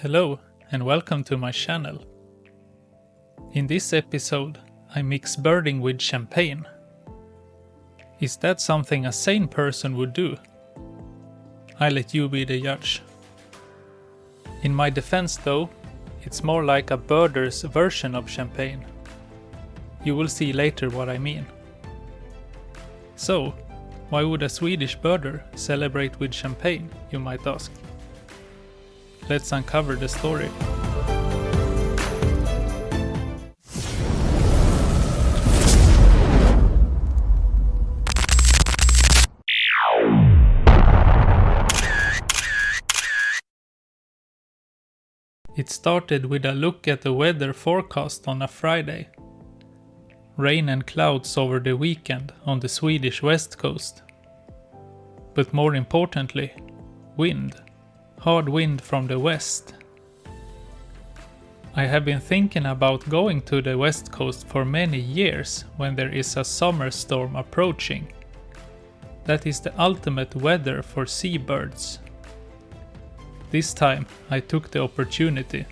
Hello and welcome to my channel. In this episode, I mix birding with champagne. Is that something a sane person would do? I let you be the judge. In my defense though, it's more like a birder's version of champagne. You will see later what I mean. So, why would a Swedish birder celebrate with champagne, you might ask? Let's uncover the story. It started with a look at the weather forecast on a Friday. Rain and clouds over the weekend on the Swedish west coast. But more importantly, wind. Hard wind from the west. I have been thinking about going to the west coast for many years when there is a summer storm approaching. That is the ultimate weather for seabirds. This time I took the opportunity.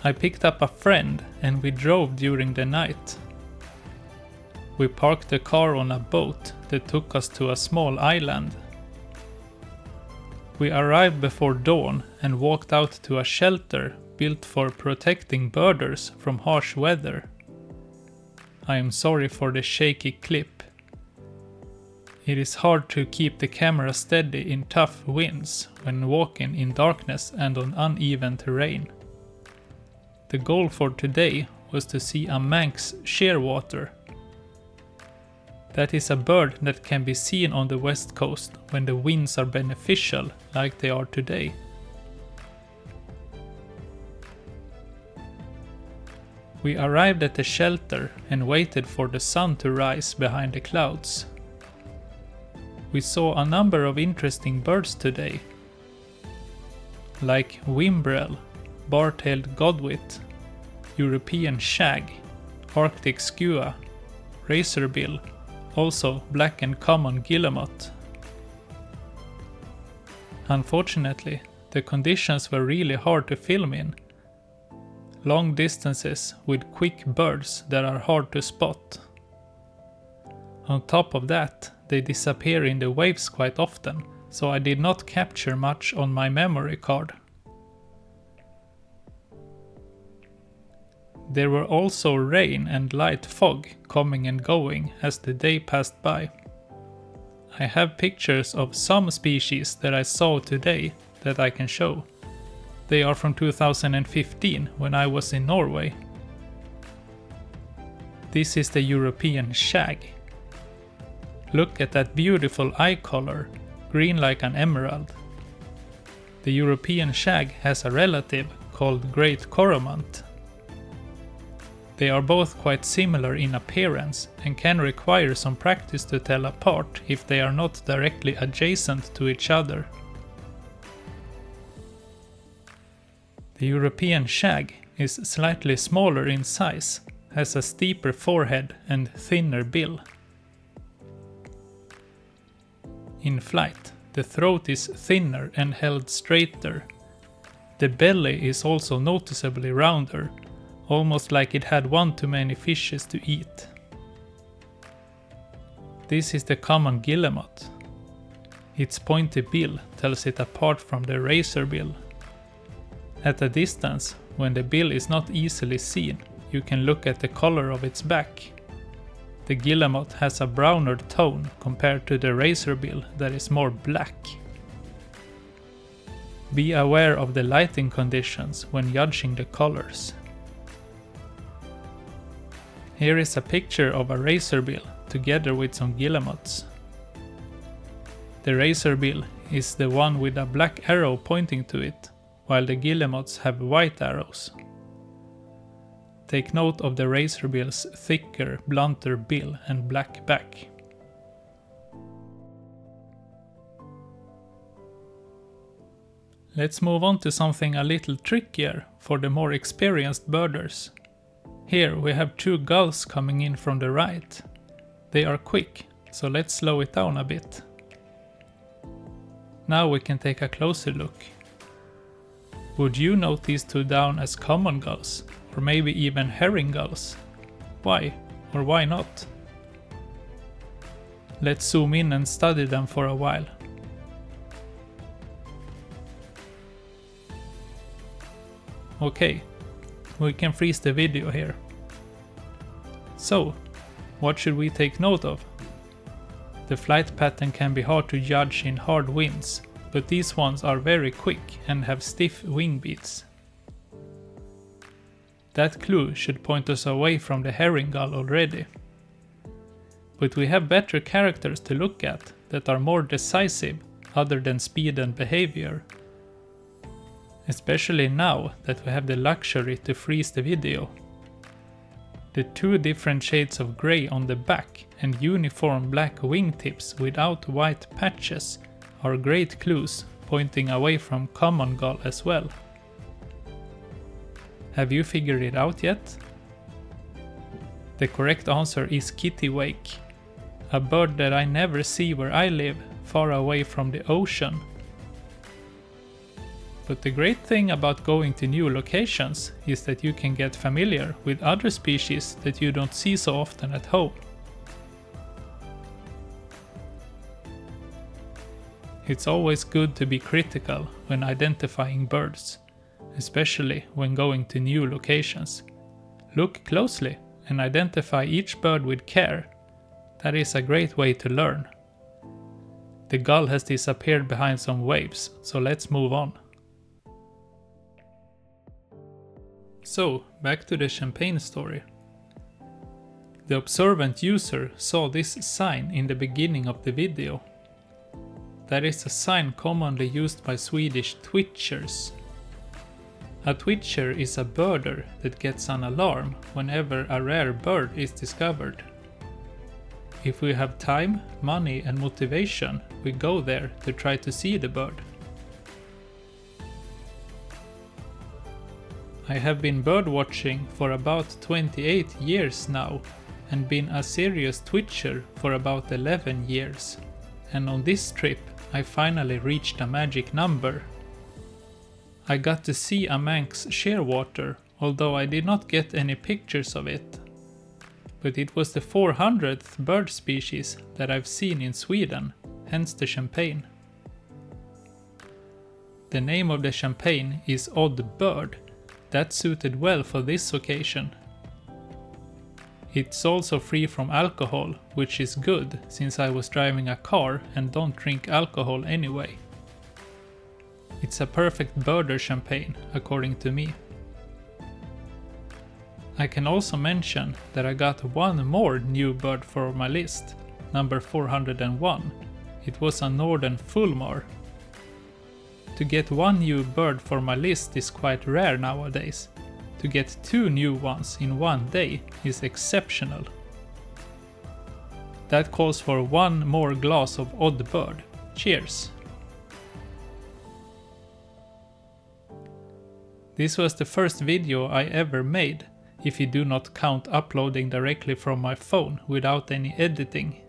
I picked up a friend and we drove during the night. We parked the car on a boat that took us to a small island. We arrived before dawn and walked out to a shelter built for protecting birders from harsh weather. I am sorry for the shaky clip. It is hard to keep the camera steady in tough winds when walking in darkness and on uneven terrain. The goal for today was to see a Manx shearwater. That is a bird that can be seen on the west coast when the winds are beneficial like they are today. We arrived at the shelter and waited for the sun to rise behind the clouds. We saw a number of interesting birds today, like whimbrel, bar-tailed godwit, European shag, Arctic skua, razorbill, also black and common guillemot. Unfortunately, the conditions were really hard to film in. Long distances with quick birds that are hard to spot. On top of that, they disappear in the waves quite often, so I did not capture much on my memory card. There were also rain and light fog coming and going as the day passed by. I have pictures of some species that I saw today that I can show. They are from 2015 when I was in Norway. This is the European shag. Look at that beautiful eye color, green like an emerald. The European shag has a relative called Great Cormorant. They are both quite similar in appearance and can require some practice to tell apart if they are not directly adjacent to each other. The European shag is slightly smaller in size, has a steeper forehead and thinner bill. In flight, the throat is thinner and held straighter. The belly is also noticeably rounder, almost like it had one too many fishes to eat. This is the common guillemot. Its pointy bill tells it apart from the razorbill. At a distance, when the bill is not easily seen, you can look at the color of its back. The guillemot has a browner tone compared to the razorbill that is more black. Be aware of the lighting conditions when judging the colors. Here is a picture of a razorbill together with some guillemots. The razorbill is the one with a black arrow pointing to it, while the guillemots have white arrows. Take note of the razorbill's thicker, blunter bill and black back. Let's move on to something a little trickier for the more experienced birders. Here we have two gulls coming in from the right. They are quick, so let's slow it down a bit. Now we can take a closer look. Would you note these two down as common gulls, or maybe even herring gulls? Why, or why not? Let's zoom in and study them for a while. Okay, we can freeze the video here. So, what should we take note of? The flight pattern can be hard to judge in hard winds, but these ones are very quick and have stiff wing beats. That clue should point us away from the herring gull already. But we have better characters to look at that are more decisive other than speed and behavior. Especially now that we have the luxury to freeze the video. The two different shades of grey on the back and uniform black wingtips without white patches are great clues pointing away from common gull as well. Have you figured it out yet? The correct answer is kittiwake, a bird that I never see where I live, far away from the ocean. But the great thing about going to new locations is that you can get familiar with other species that you don't see so often at home. It's always good to be critical when identifying birds, especially when going to new locations. Look closely and identify each bird with care. That is a great way to learn. The gull has disappeared behind some waves, so let's move on. So, back to the champagne story. The observant user saw this sign in the beginning of the video. That is a sign commonly used by Swedish twitchers. A twitcher is a birder that gets an alarm whenever a rare bird is discovered. If we have time, money and motivation, we go there to try to see the bird. I have been birdwatching for about 28 years now and been a serious twitcher for about 11 years. And on this trip I finally reached a magic number. I got to see a Manx shearwater, although I did not get any pictures of it. But it was the 400th bird species that I've seen in Sweden, hence the champagne. The name of the champagne is Odd Bird. That suited well for this occasion. It's also free from alcohol, which is good since I was driving a car and don't drink alcohol anyway. It's a perfect birder champagne, according to me. I can also mention that I got one more new bird for my list, number 401. It was a northern fulmar. To get one new bird for my list is quite rare nowadays. To get two new ones in one day is exceptional. That calls for one more glass of Odd Bird. Cheers! This was the first video I ever made, if you do not count uploading directly from my phone without any editing.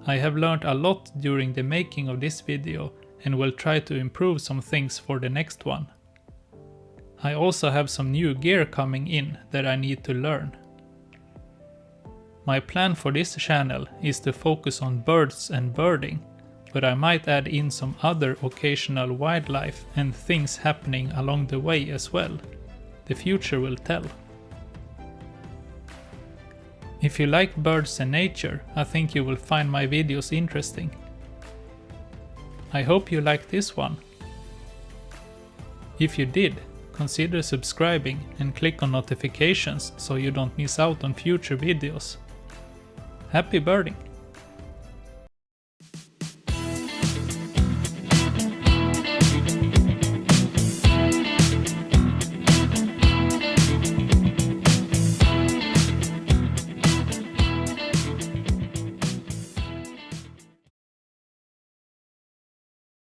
I have learned a lot during the making of this video and will try to improve some things for the next one. I also have some new gear coming in that I need to learn. My plan for this channel is to focus on birds and birding, but I might add in some other occasional wildlife and things happening along the way as well. The future will tell. If you like birds and nature, I think you will find my videos interesting. I hope you liked this one. If you did, consider subscribing and click on notifications so you don't miss out on future videos. Happy birding!